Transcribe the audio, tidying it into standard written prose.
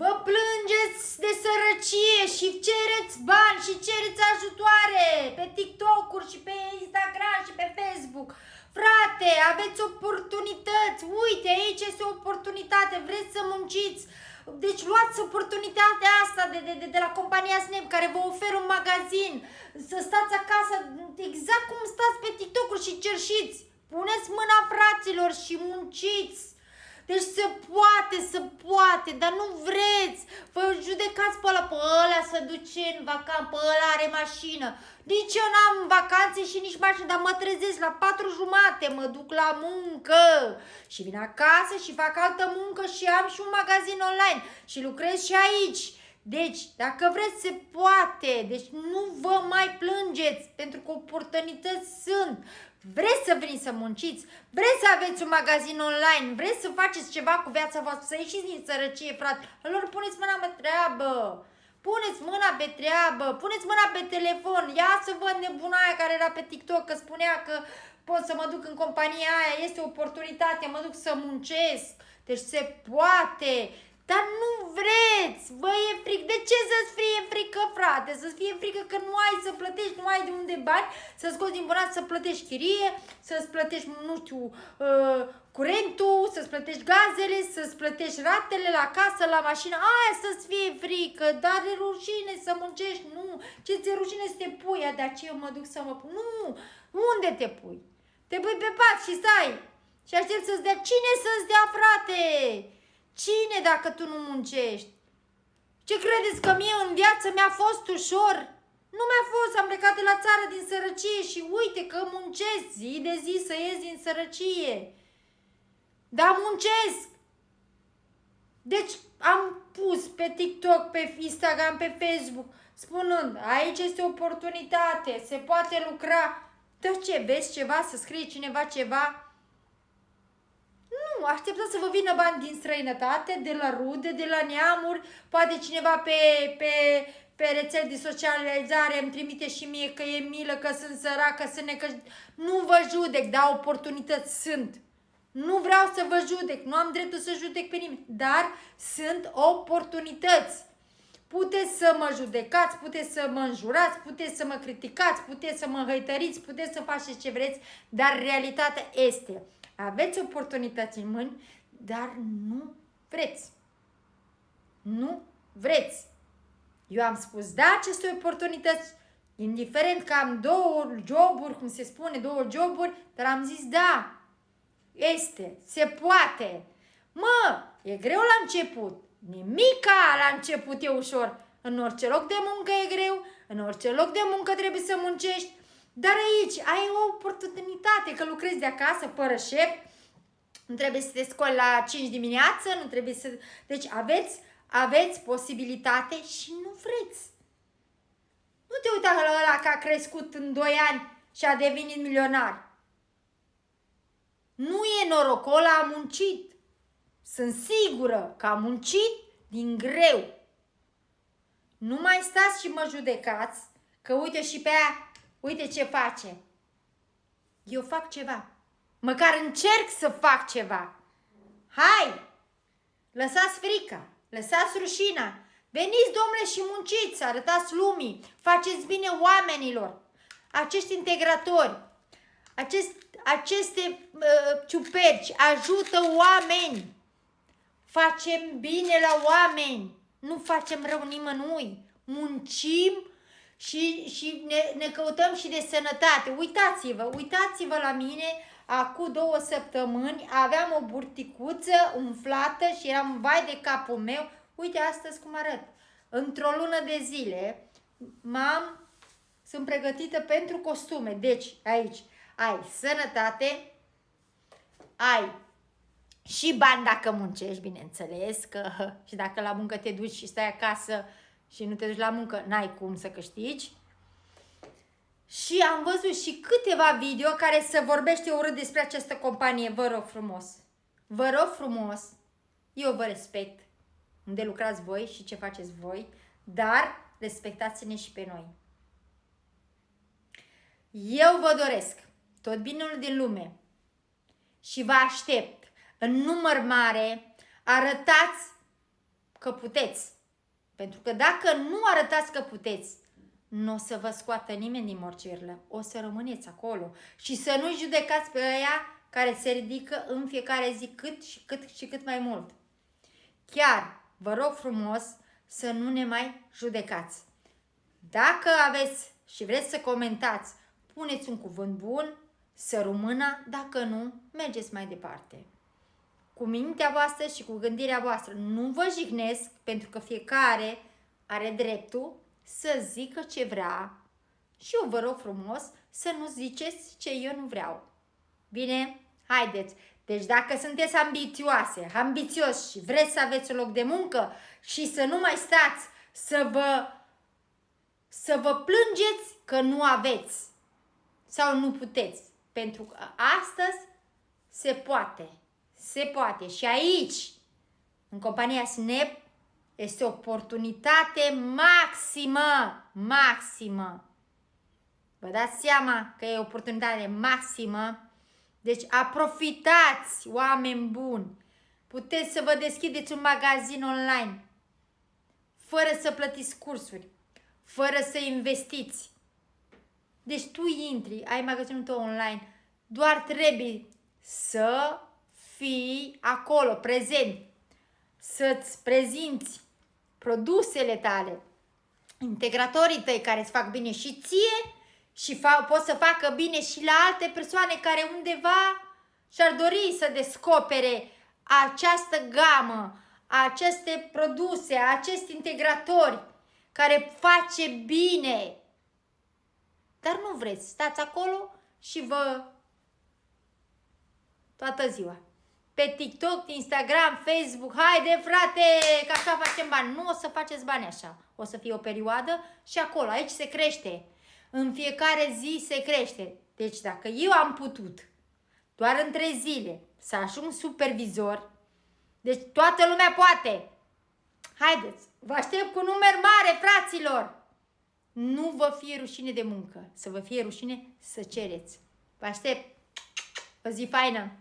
Vă plângeți de sărăcie și cereți bani și cereți ajutoare pe TikTok-uri și pe Instagram și pe Facebook. Frate, aveți oportunități. Uite, aici este o oportunitate. Vreți să munciți? Deci luați oportunitatea asta de la compania Snap care vă oferă un magazin. Să stați acasă exact cum stați pe TikTok-uri și cerșiți. Puneți mâna, fraților, și munciți. Deci se poate, dar nu vreți. Vă judecați pe ăla să duce în vacanță, pe ăla are mașină. Nici eu n-am vacanțe și nici mașină, dar mă trezesc la 4:30, mă duc la muncă. Și vin acasă și fac altă muncă și am și un magazin online. Și lucrez și aici. Deci, dacă vreți, se poate. Deci nu vă mai plângeți, pentru că oportunități sunt. Vreți să veniți să munciți? Vreți să aveți un magazin online? Vreți să faceți ceva cu viața voastră? Să ieșiți din sărăcie, frate? Lor, puneți mâna pe treabă! Puneți mâna pe treabă! Puneți mâna pe telefon! Ia să văd nebuna aia care era pe TikTok, că spunea că pot să mă duc în compania aia, este o oportunitate, mă duc să muncesc. Deci se poate! Dar nu vreți, vă e frică. De ce să-ți fie frică, frate? Să-ți fie frică că nu ai să plătești, nu ai de unde bani, să scoți din buzunar să plătești chirie, să-ți plătești, nu știu, curentul, să-ți plătești gazele, să-ți plătești ratele la casă, la mașină. Aia să-ți fie frică, dar e rușine să muncești, nu. Ce ți-e rușine să te pui, de aceea eu mă duc să mă pun. Nu, unde te pui? Te pui pe pat și stai și aștept să-ți dea. Cine să-ți dea, frate? Cine dacă tu nu muncești? Ce credeți că mie în viață mi-a fost ușor? Nu mi-a fost, am plecat de la țară din sărăcie și uite că muncesc zi de zi să ies din sărăcie. Dar muncesc. Deci am pus pe TikTok, pe Instagram, pe Facebook, spunând, aici este o oportunitate, se poate lucra. Dar ce, vezi ceva, să scrie cineva ceva? Nu, așteptați să vă vină bani din străinătate, de la rude, de la neamuri, poate cineva pe rețele de socializare îmi trimite și mie că e milă, că sunt săracă, nu vă judec, dar oportunități sunt. Nu vreau să vă judec, nu am dreptul să judec pe nimeni, dar sunt oportunități. Puteți să mă judecați, puteți să mă înjurați, puteți să mă criticați, puteți să mă hăităriți, puteți să faceți ce vreți, dar realitatea este... Aveți oportunități în mâini, dar nu vreți. Nu vreți. Eu am spus da aceste oportunități, indiferent că am două joburi, cum se spune, două joburi, dar am zis da. Se poate. Mă, e greu la început. Nimica la început e ușor. În orice loc de muncă e greu, în orice loc de muncă trebuie să muncești. Dar aici ai o oportunitate, că lucrezi de acasă, fără șef, nu trebuie să te scoli la 5 dimineață, nu trebuie să... Deci aveți posibilitate și nu vreți. Nu te uita la ăla că a crescut în 2 ani și a devenit milionar. Nu e norocul, ăla a muncit. Sunt sigură că a muncit din greu. Nu mai stați și mă judecați, că uite și pe aia, uite ce face. Eu fac ceva. Măcar încerc să fac ceva. Hai! Lăsați frica, lăsați rușina. Veniți, domnule, și munciți, arătați lumii, faceți bine oamenilor. Acești integratori, aceste ciuperci ajută oameni. Facem bine la oameni, nu facem rău nimănui. Muncim și ne căutăm și de sănătate. Uitați-vă la mine, acum 2 săptămâni aveam o burticuță umflată și eram vai de capul meu. Uite astăzi cum arăt. Într-o lună de zile sunt pregătită pentru costume. Deci aici ai sănătate, ai și bani dacă muncești, bineînțeles, că și dacă la muncă te duci și stai acasă și nu te duci la muncă, n-ai cum să câștigi. Și am văzut și câteva video care se vorbește urât despre această companie. Vă rog frumos, vă rog frumos, eu vă respect unde lucrați voi și ce faceți voi, dar respectați-ne și pe noi. Eu vă doresc tot binul din lume și vă aștept în număr mare, arătați că puteți. Pentru că dacă nu arătați că puteți, nu o să vă scoată nimeni din morcirlă. O să rămâneți acolo. Și să nu judecați pe ăia care se ridică în fiecare zi cât mai mult. Chiar vă rog frumos să nu ne mai judecați. Dacă aveți și vreți să comentați, puneți un cuvânt bun, săru mâna, dacă nu, mergeți mai departe. Cu mintea voastră și cu gândirea voastră. Nu vă jignesc, pentru că fiecare are dreptul să zică ce vrea și eu vă rog frumos să nu ziceți ce eu nu vreau. Bine? Haideți! Deci dacă sunteți ambițioși și vreți să aveți un loc de muncă și să nu mai stați să vă plângeți că nu aveți sau nu puteți. Pentru că astăzi se poate. Se poate. Și aici, în compania Snap, este o oportunitate maximă. Vă dați seama că e o oportunitate maximă? Deci aprofitați, oameni buni. Puteți să vă deschideți un magazin online fără să plătiți cursuri, fără să investiți. Deci tu intri, ai magazinul tău online, doar trebuie să fii acolo, prezent, să-ți prezinți produsele tale, integratorii tăi care îți fac bine și ție și pot să facă bine și la alte persoane care undeva și-ar dori să descopere această gamă, aceste produse, acești integratori care face bine. Dar nu vreți, stați acolo și toată ziua. Pe TikTok, Instagram, Facebook, haide frate, că așa facem bani. Nu o să faceți bani așa. O să fie o perioadă și acolo, aici se crește. În fiecare zi se crește. Deci dacă eu am putut doar în 3 zile să ajung supervizor, deci toată lumea poate. Haideți, vă aștept cu număr mare, fraților. Nu vă fie rușine de muncă, să vă fie rușine să cereți. Vă aștept. O zi faină!